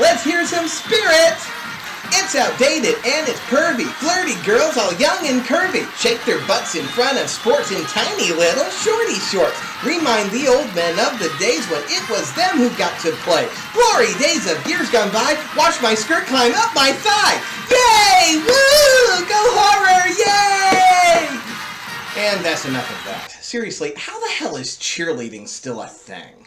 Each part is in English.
let's hear some spirit! It's outdated and it's pervy. Flirty girls all young and curvy shake their butts in front of sports in tiny little shorty shorts. Remind the old men of the days when it was them who got to play. Glory days of years gone by. Watch my skirt climb up my thigh. Yay! Woo! Go horror! Yay! And that's enough of that. Seriously, how the hell is cheerleading still a thing?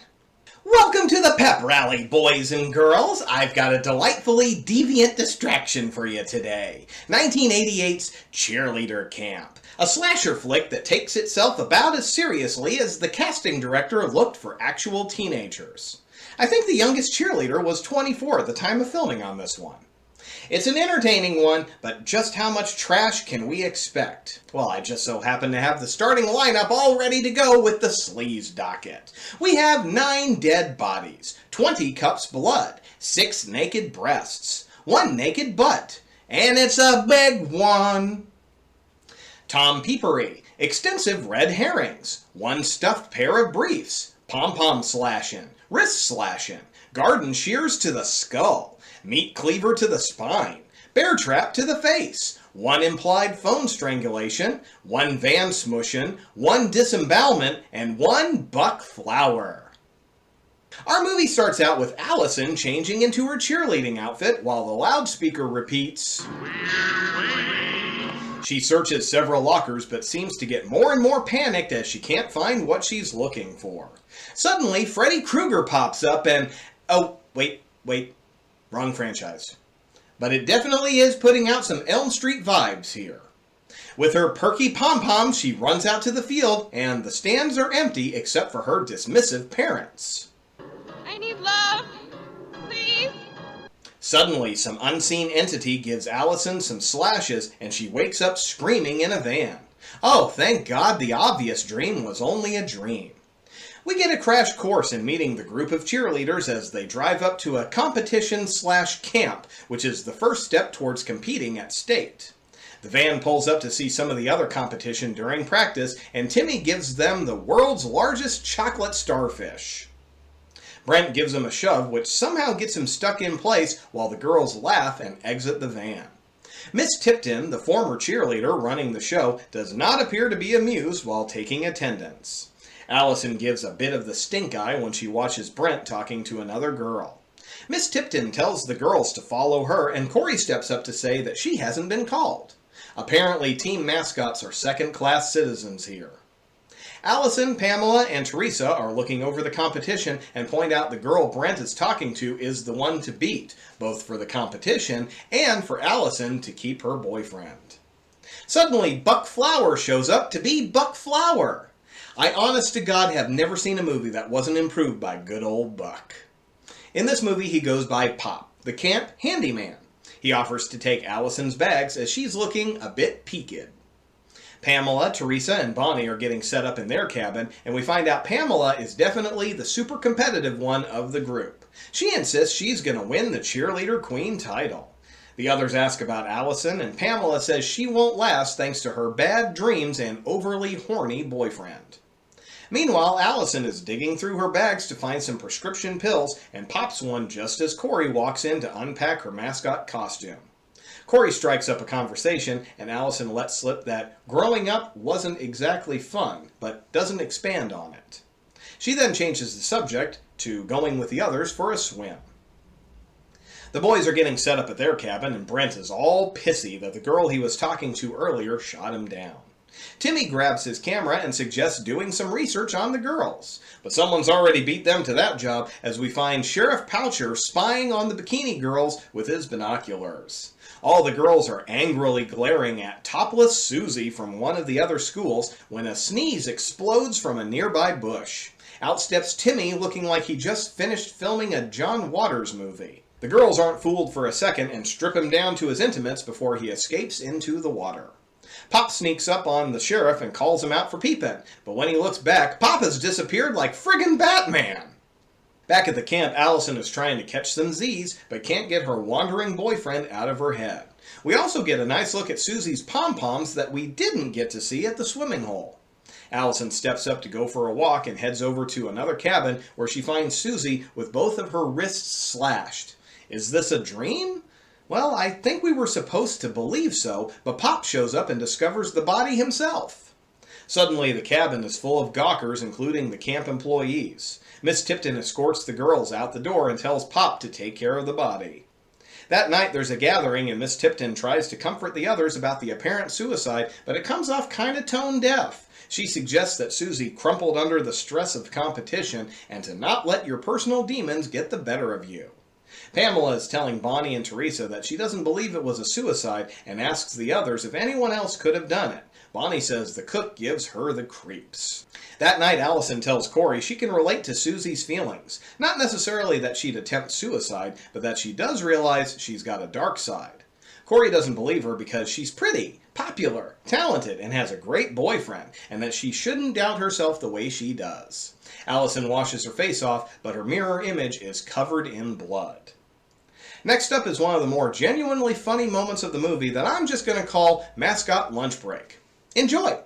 Welcome to the pep rally, boys and girls. I've got a delightfully deviant distraction for you today. 1988's Cheerleader Camp, a slasher flick that takes itself about as seriously as the casting director looked for actual teenagers. I think the youngest cheerleader was 24 at the time of filming on this one. It's an entertaining one, but just how much trash can we expect? Well, I just so happen to have the starting lineup all ready to go with the sleaze docket. We have 9 dead bodies, 20 cups blood, 6 naked breasts, 1 naked butt, and it's a big one. Tom Peepery, extensive red herrings, 1 stuffed pair of briefs, pom-pom slashing, wrist slashing, garden shears to the skull, meat cleaver to the spine, bear trap to the face, 1 implied phone strangulation, 1 van smushing, 1 disembowelment, and 1 buck flower. Our movie starts out with Allison changing into her cheerleading outfit while the loudspeaker repeats. She searches several lockers but seems to get more and more panicked as she can't find what she's looking for. Suddenly, Freddy Krueger pops up and... Oh, wait. Wrong franchise. But it definitely is putting out some Elm Street vibes here. With her perky pom-pom, she runs out to the field, and the stands are empty except for her dismissive parents. I need love, please. Suddenly, some unseen entity gives Allison some slashes, and she wakes up screaming in a van. Oh, thank God the obvious dream was only a dream. We get a crash course in meeting the group of cheerleaders as they drive up to a competition/camp, which is the first step towards competing at state. The van pulls up to see some of the other competition during practice, and Timmy gives them the world's largest chocolate starfish. Brent gives him a shove, which somehow gets him stuck in place while the girls laugh and exit the van. Miss Tipton, the former cheerleader running the show, does not appear to be amused while taking attendance. Allison gives a bit of the stink eye when she watches Brent talking to another girl. Miss Tipton tells the girls to follow her, and Corey steps up to say that she hasn't been called. Apparently, team mascots are second-class citizens here. Allison, Pamela, and Teresa are looking over the competition and point out the girl Brent is talking to is the one to beat, both for the competition and for Allison to keep her boyfriend. Suddenly, Buck Flower shows up to be Buck Flower. I honest to God have never seen a movie that wasn't improved by good old Buck. In this movie he goes by Pop, the camp handyman. He offers to take Allison's bags as she's looking a bit peaked. Pamela, Teresa, and Bonnie are getting set up in their cabin, and we find out Pamela is definitely the super competitive one of the group. She insists she's going to win the cheerleader queen title. The others ask about Allison, and Pamela says she won't last thanks to her bad dreams and overly horny boyfriend. Meanwhile, Allison is digging through her bags to find some prescription pills and pops one just as Corey walks in to unpack her mascot costume. Corey strikes up a conversation, and Allison lets slip that growing up wasn't exactly fun, but doesn't expand on it. She then changes the subject to going with the others for a swim. The boys are getting set up at their cabin, and Brent is all pissy that the girl he was talking to earlier shot him down. Timmy grabs his camera and suggests doing some research on the girls, but someone's already beat them to that job as we find Sheriff Poucher spying on the bikini girls with his binoculars. All the girls are angrily glaring at topless Susie from one of the other schools when a sneeze explodes from a nearby bush. Out steps Timmy looking like he just finished filming a John Waters movie. The girls aren't fooled for a second and strip him down to his intimates before he escapes into the water. Pop sneaks up on the sheriff and calls him out for peeping, but when he looks back, Pop has disappeared like friggin' Batman! Back at the camp, Allison is trying to catch some Z's, but can't get her wandering boyfriend out of her head. We also get a nice look at Susie's pom-poms that we didn't get to see at the swimming hole. Allison steps up to go for a walk and heads over to another cabin where she finds Susie with both of her wrists slashed. Is this a dream? Well, I think we were supposed to believe so, but Pop shows up and discovers the body himself. Suddenly, the cabin is full of gawkers, including the camp employees. Miss Tipton escorts the girls out the door and tells Pop to take care of the body. That night, there's a gathering, and Miss Tipton tries to comfort the others about the apparent suicide, but it comes off kind of tone deaf. She suggests that Susie crumpled under the stress of competition and to not let your personal demons get the better of you. Pamela is telling Bonnie and Teresa that she doesn't believe it was a suicide and asks the others if anyone else could have done it. Bonnie says the cook gives her the creeps. That night, Allison tells Corey she can relate to Susie's feelings. Not necessarily that she'd attempt suicide, but that she does realize she's got a dark side. Corey doesn't believe her because she's pretty, popular, talented, and has a great boyfriend, and that she shouldn't doubt herself the way she does. Allison washes her face off, but her mirror image is covered in blood. Next up is one of the more genuinely funny moments of the movie that I'm just going to call Mascot Lunch Break. Enjoy!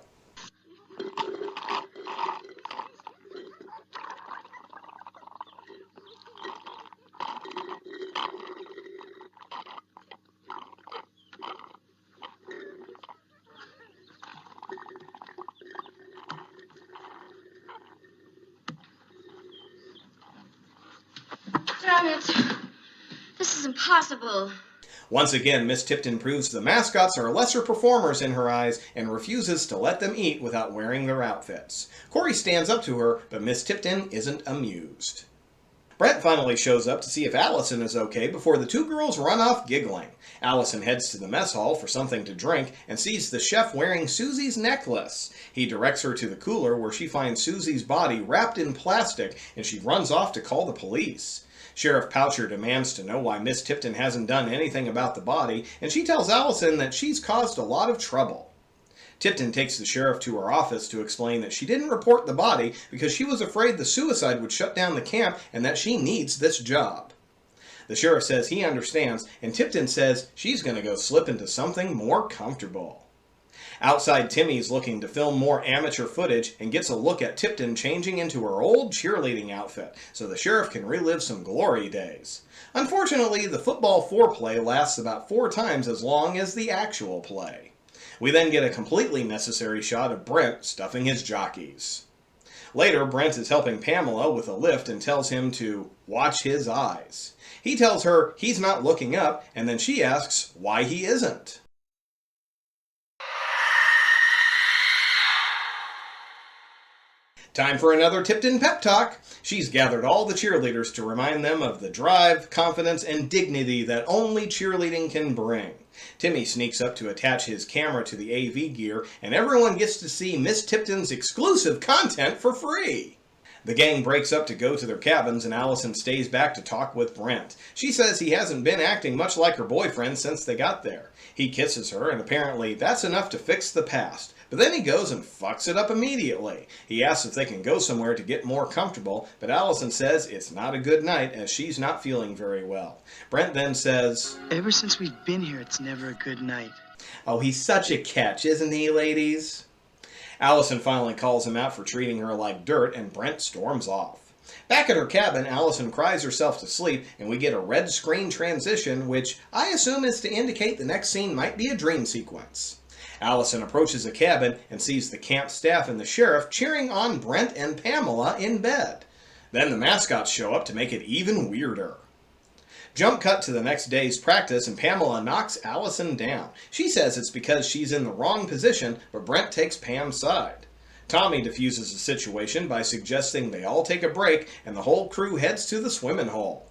Damn it! This is impossible. Once again, Miss Tipton proves the mascots are lesser performers in her eyes and refuses to let them eat without wearing their outfits. Corey stands up to her, but Miss Tipton isn't amused. Brent finally shows up to see if Allison is okay before the two girls run off giggling. Allison heads to the mess hall for something to drink and sees the chef wearing Susie's necklace. He directs her to the cooler where she finds Susie's body wrapped in plastic and she runs off to call the police. Sheriff Poucher demands to know why Miss Tipton hasn't done anything about the body, and she tells Allison that she's caused a lot of trouble. Tipton takes the sheriff to her office to explain that she didn't report the body because she was afraid the suicide would shut down the camp and that she needs this job. The sheriff says he understands, and Tipton says she's going to go slip into something more comfortable. Outside, Timmy's looking to film more amateur footage and gets a look at Tipton changing into her old cheerleading outfit so the sheriff can relive some glory days. Unfortunately, the football foreplay lasts about 4 times as long as the actual play. We then get a completely necessary shot of Brent stuffing his jockeys. Later, Brent is helping Pamela with a lift and tells him to watch his eyes. He tells her he's not looking up, and then she asks why he isn't. Time for another Tipton pep talk. She's gathered all the cheerleaders to remind them of the drive, confidence, and dignity that only cheerleading can bring. Timmy sneaks up to attach his camera to the AV gear, and everyone gets to see Miss Tipton's exclusive content for free. The gang breaks up to go to their cabins, and Allison stays back to talk with Brent. She says he hasn't been acting much like her boyfriend since they got there. He kisses her, and apparently that's enough to fix the past. But then he goes and fucks it up immediately. He asks if they can go somewhere to get more comfortable, but Allison says it's not a good night as she's not feeling very well. Brent then says, "Ever since we've been here, it's never a good night." "Oh, he's such a catch, isn't he, ladies?" Allison finally calls him out for treating her like dirt, and Brent storms off. Back at her cabin, Allison cries herself to sleep, and we get a red screen transition, which I assume is to indicate the next scene might be a dream sequence. Allison approaches a cabin and sees the camp staff and the sheriff cheering on Brent and Pamela in bed. Then the mascots show up to make it even weirder. Jump cut to the next day's practice, and Pamela knocks Allison down. She says it's because she's in the wrong position, but Brent takes Pam's side. Tommy diffuses the situation by suggesting they all take a break and the whole crew heads to the swimming hole.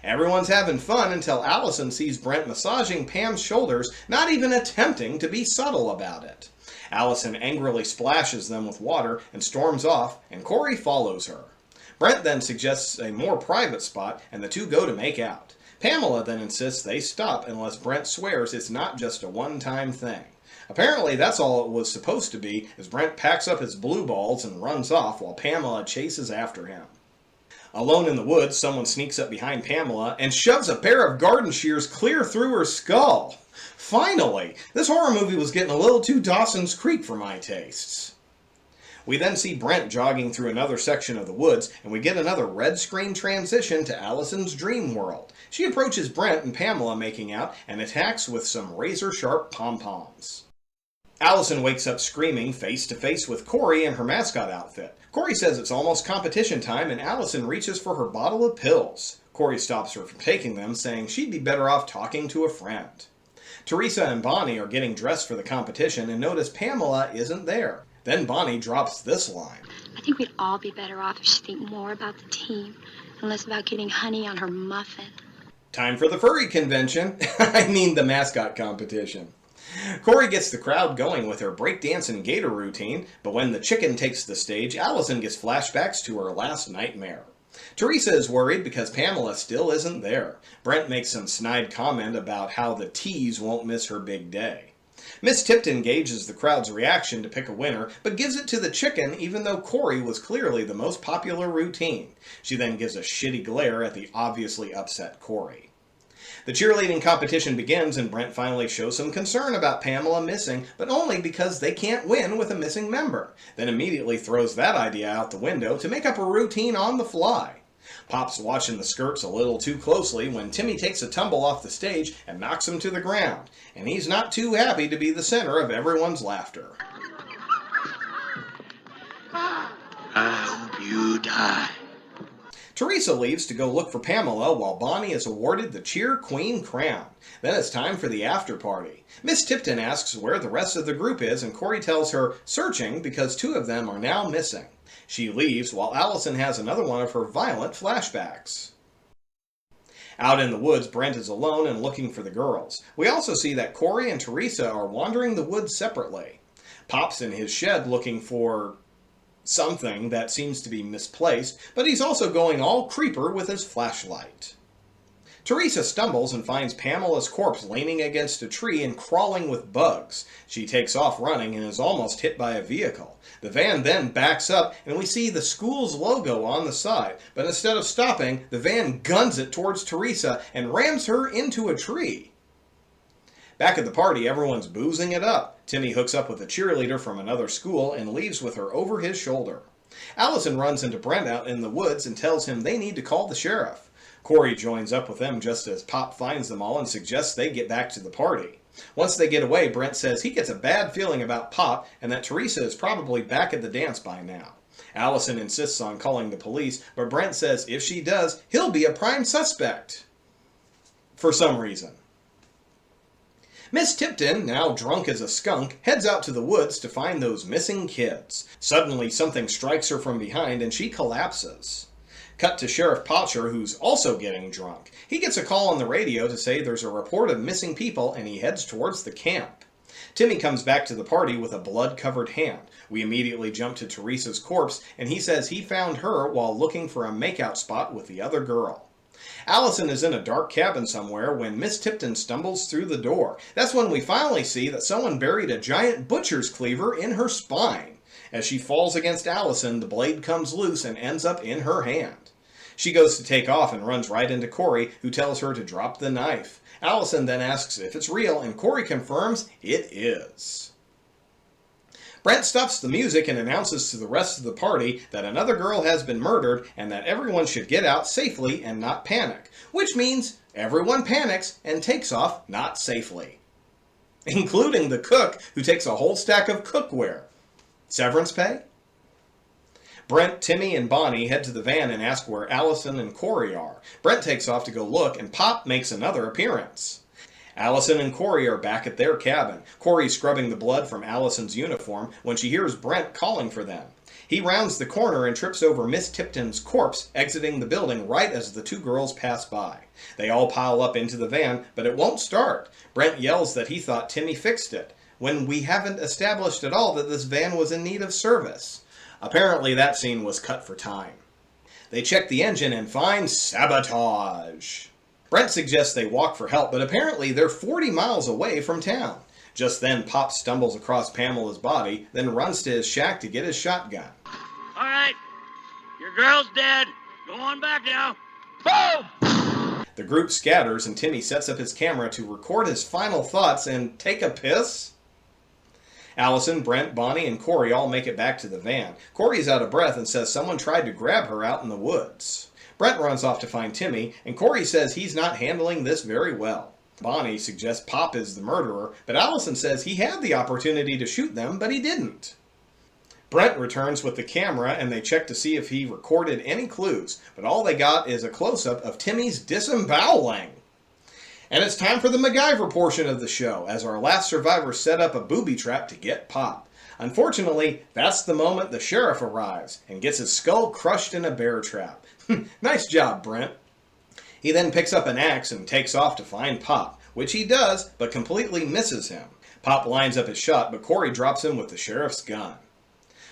Everyone's having fun until Allison sees Brent massaging Pam's shoulders, not even attempting to be subtle about it. Allison angrily splashes them with water and storms off, and Corey follows her. Brent then suggests a more private spot, and the two go to make out. Pamela then insists they stop unless Brent swears it's not just a one-time thing. Apparently that's all it was supposed to be, as Brent packs up his blue balls and runs off while Pamela chases after him. Alone in the woods, someone sneaks up behind Pamela and shoves a pair of garden shears clear through her skull. Finally! This horror movie was getting a little too Dawson's Creek for my tastes. We then see Brent jogging through another section of the woods, and we get another red screen transition to Allison's dream world. She approaches Brent and Pamela making out and attacks with some razor-sharp pom-poms. Allison wakes up screaming face to face with Corey in her mascot outfit. Corey says it's almost competition time, and Allison reaches for her bottle of pills. Corey stops her from taking them, saying she'd be better off talking to a friend. Teresa and Bonnie are getting dressed for the competition and notice Pamela isn't there. Then Bonnie drops this line. I think we'd all be better off if she'd think more about the team and less about getting honey on her muffin. Time for the furry convention. I mean the mascot competition. Corey gets the crowd going with her breakdance and gator routine, but when the chicken takes the stage, Allison gets flashbacks to her last nightmare. Teresa is worried because Pamela still isn't there. Brent makes some snide comment about how the tease won't miss her big day. Miss Tipton gauges the crowd's reaction to pick a winner, but gives it to the chicken even though Corey was clearly the most popular routine. She then gives a shitty glare at the obviously upset Corey. The cheerleading competition begins and Brent finally shows some concern about Pamela missing, but only because they can't win with a missing member. Then immediately throws that idea out the window to make up a routine on the fly. Pop's watching the skirts a little too closely when Timmy takes a tumble off the stage and knocks him to the ground, and he's not too happy to be the center of everyone's laughter. I hope you die. Teresa leaves to go look for Pamela while Bonnie is awarded the Cheer Queen crown. Then it's time for the after party. Miss Tipton asks where the rest of the group is and Corey tells her searching because 2 of them are now missing. She leaves while Allison has another one of her violent flashbacks. Out in the woods, Brent is alone and looking for the girls. We also see that Corey and Teresa are wandering the woods separately. Pop's in his shed looking for something that seems to be misplaced, but he's also going all creeper with his flashlight. Teresa stumbles and finds Pamela's corpse leaning against a tree and crawling with bugs. She takes off running and is almost hit by a vehicle. The van then backs up and we see the school's logo on the side, but instead of stopping, the van guns it towards Teresa and rams her into a tree. Back at the party, everyone's boozing it up. Timmy hooks up with a cheerleader from another school and leaves with her over his shoulder. Allison runs into Brent out in the woods and tells him they need to call the sheriff. Corey joins up with them just as Pop finds them all and suggests they get back to the party. Once they get away, Brent says he gets a bad feeling about Pop and that Teresa is probably back at the dance by now. Allison insists on calling the police, but Brent says if she does, he'll be a prime suspect. For some reason. Miss Tipton, now drunk as a skunk, heads out to the woods to find those missing kids. Suddenly, something strikes her from behind and she collapses. Cut to Sheriff Potcher, who's also getting drunk. He gets a call on the radio to say there's a report of missing people and he heads towards the camp. Timmy comes back to the party with a blood-covered hand. We immediately jump to Teresa's corpse and he says he found her while looking for a makeout spot with the other girl. Allison is in a dark cabin somewhere when Miss Tipton stumbles through the door. That's when we finally see that someone buried a giant butcher's cleaver in her spine. As she falls against Allison, the blade comes loose and ends up in her hand. She goes to take off and runs right into Corey, who tells her to drop the knife. Allison then asks if it's real, and Corey confirms it is. Brent stops the music and announces to the rest of the party that another girl has been murdered and that everyone should get out safely and not panic, which means everyone panics and takes off not safely. Including the cook, who takes a whole stack of cookware. Severance pay? Brent, Timmy, and Bonnie head to the van and ask where Allison and Corey are. Brent takes off to go look, and Pop makes another appearance. Allison and Corey are back at their cabin. Corey scrubbing the blood from Allison's uniform when she hears Brent calling for them. He rounds the corner and trips over Miss Tipton's corpse, exiting the building right as the 2 girls pass by. They all pile up into the van, but it won't start. Brent yells that he thought Timmy fixed it, when we haven't established at all that this van was in need of service. Apparently that scene was cut for time. They check the engine and find sabotage. Brent suggests they walk for help, but apparently they're 40 miles away from town. Just then, Pop stumbles across Pamela's body, then runs to his shack to get his shotgun. All right, your girl's dead. Go on back now. Boom! The group scatters and Timmy sets up his camera to record his final thoughts and take a piss. Allison, Brent, Bonnie, and Corey all make it back to the van. Corey's out of breath and says someone tried to grab her out in the woods. Brent runs off to find Timmy, and Corey says he's not handling this very well. Bonnie suggests Pop is the murderer, but Allison says he had the opportunity to shoot them, but he didn't. Brent returns with the camera, and they check to see if he recorded any clues, but all they got is a close-up of Timmy's disemboweling. And it's time for the MacGyver portion of the show, as our last survivor set up a booby trap to get Pop. Unfortunately, that's the moment the sheriff arrives and gets his skull crushed in a bear trap. Nice job, Brent. He then picks up an axe and takes off to find Pop, which he does, but completely misses him. Pop lines up his shot, but Corey drops him with the sheriff's gun.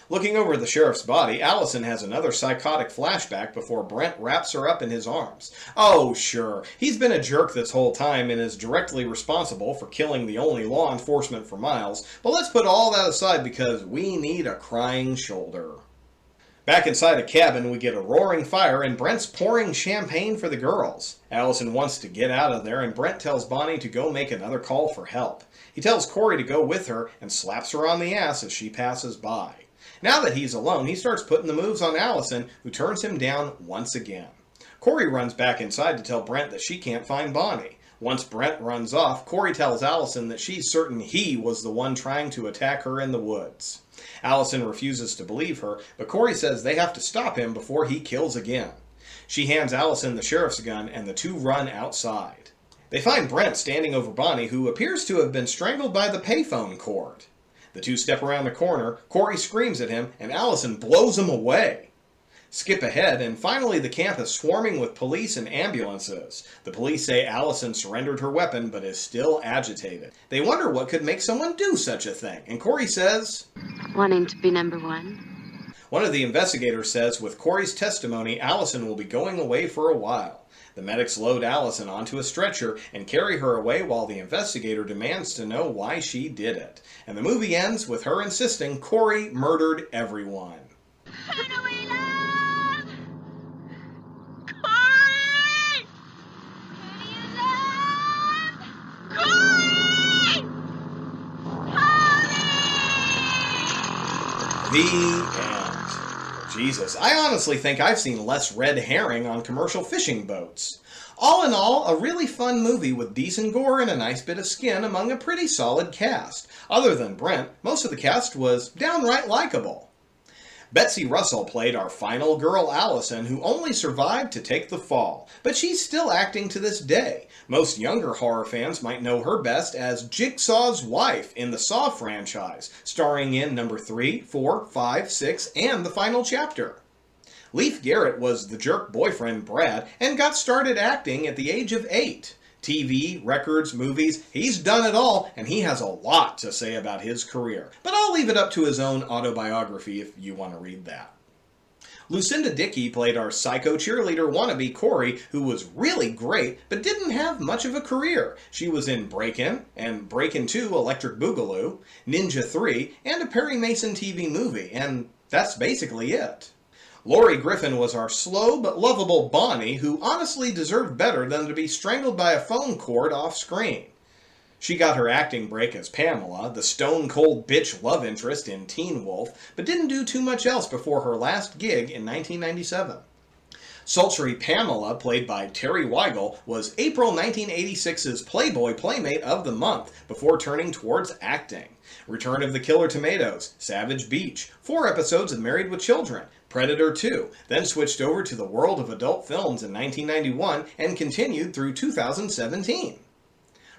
Looking over the sheriff's body, Allison has another psychotic flashback before Brent wraps her up in his arms. Oh, sure, he's been a jerk this whole time and is directly responsible for killing the only law enforcement for miles, but let's put all that aside because we need a crying shoulder. Back inside a cabin, we get a roaring fire and Brent's pouring champagne for the girls. Allison wants to get out of there and Brent tells Bonnie to go make another call for help. He tells Corey to go with her and slaps her on the ass as she passes by. Now that he's alone, he starts putting the moves on Allison, who turns him down once again. Corey runs back inside to tell Brent that she can't find Bonnie. Once Brent runs off, Corey tells Allison that she's certain he was the one trying to attack her in the woods. Allison refuses to believe her, but Corey says they have to stop him before he kills again. She hands Allison the sheriff's gun, and the two run outside. They find Brent standing over Bonnie, who appears to have been strangled by the payphone cord. The two step around the corner, Corey screams at him, and Allison blows him away. Skip ahead, and finally the camp is swarming with police and ambulances. The police say Allison surrendered her weapon, but is still agitated. They wonder what could make someone do such a thing, and Corey says, "Wanting to be number one?" One of the investigators says with Corey's testimony, Allison will be going away for a while. The medics load Allison onto a stretcher and carry her away while the investigator demands to know why she did it. And the movie ends with her insisting Corey murdered everyone. Who do we love? Corey! Who do you love? Corey! Corey! The end. Jesus, I honestly think I've seen less red herring on commercial fishing boats. All in all, a really fun movie with decent gore and a nice bit of skin among a pretty solid cast. Other than Brent, most of the cast was downright likable. Betsy Russell played our final girl Allison, who only survived to take the fall, but she's still acting to this day. Most younger horror fans might know her best as Jigsaw's wife in the Saw franchise, starring in number 3, 4, 5, 6, and the final chapter. Leif Garrett was the jerk boyfriend Brad and got started acting at the age of 8. TV, records, movies, he's done it all, and he has a lot to say about his career. But I'll leave it up to his own autobiography if you want to read that. Lucinda Dickey played our psycho cheerleader wannabe Corey, who was really great, but didn't have much of a career. She was in Break-In, and Break-In 2 Electric Boogaloo, Ninja 3, and a Perry Mason TV movie, and that's basically it. Laurie Griffin was our slow but lovable Bonnie, who honestly deserved better than to be strangled by a phone cord off screen. She got her acting break as Pamela, the stone-cold bitch love interest in Teen Wolf, but didn't do too much else before her last gig in 1997. Sultry Pamela, played by Terry Weigel, was April 1986's Playboy Playmate of the Month before turning towards acting. Return of the Killer Tomatoes, Savage Beach, 4 episodes of Married with Children, Predator 2, then switched over to the world of adult films in 1991 and continued through 2017.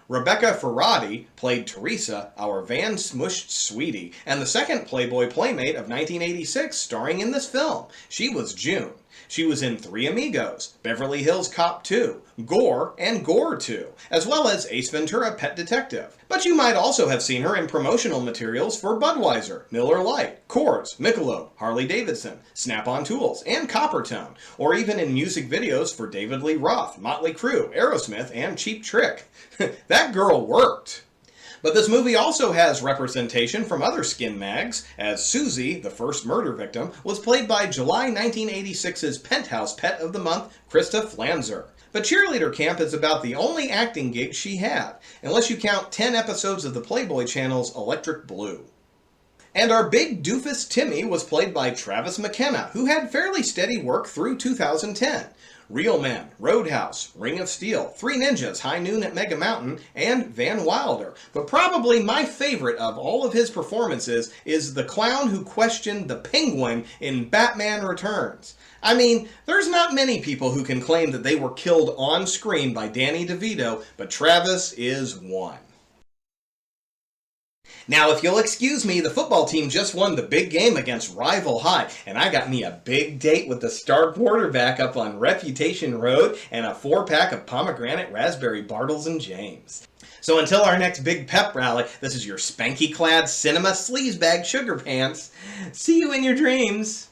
Rebecca Ferrati played Teresa, our Van Smushed sweetie, and the second Playboy Playmate of 1986 starring in this film. She was June. She was in Three Amigos, Beverly Hills Cop 2, Gore, and Gore 2, as well as Ace Ventura Pet Detective. But you might also have seen her in promotional materials for Budweiser, Miller Lite, Coors, Michelob, Harley-Davidson, Snap-on Tools, and Coppertone, or even in music videos for David Lee Roth, Motley Crue, Aerosmith, and Cheap Trick. That girl worked. But this movie also has representation from other skin mags, as Susie, the first murder victim, was played by July 1986's Penthouse Pet of the Month, Krista Flanzer. But Cheerleader Camp is about the only acting gig she had, unless you count 10 episodes of the Playboy Channel's Electric Blue. And our big doofus Timmy was played by Travis McKenna, who had fairly steady work through 2010. Real Men, Roadhouse, Ring of Steel, Three Ninjas, High Noon at Mega Mountain, and Van Wilder. But probably my favorite of all of his performances is the clown who questioned the Penguin in Batman Returns. I mean, there's not many people who can claim that they were killed on screen by Danny DeVito, but Travis is one. Now, if you'll excuse me, the football team just won the big game against Rival High, and I got me a big date with the star quarterback up on Reputation Road and a 4-pack of pomegranate raspberry Bartles and James. So until our next big pep rally, this is your spanky-clad cinema sleazebag sugar pants. See you in your dreams.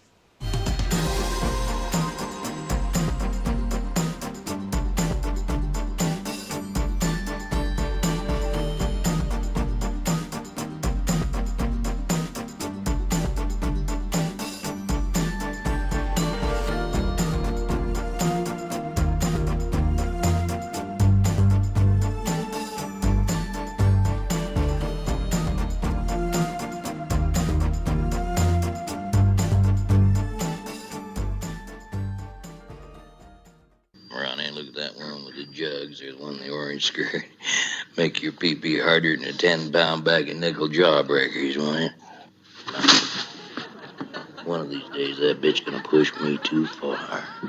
Ronnie, look at that one with the jugs. There's one in the orange skirt. Make your pee-pee harder than a 10-pound bag of nickel jawbreakers, won't it? One of these days, that bitch gonna push me too far.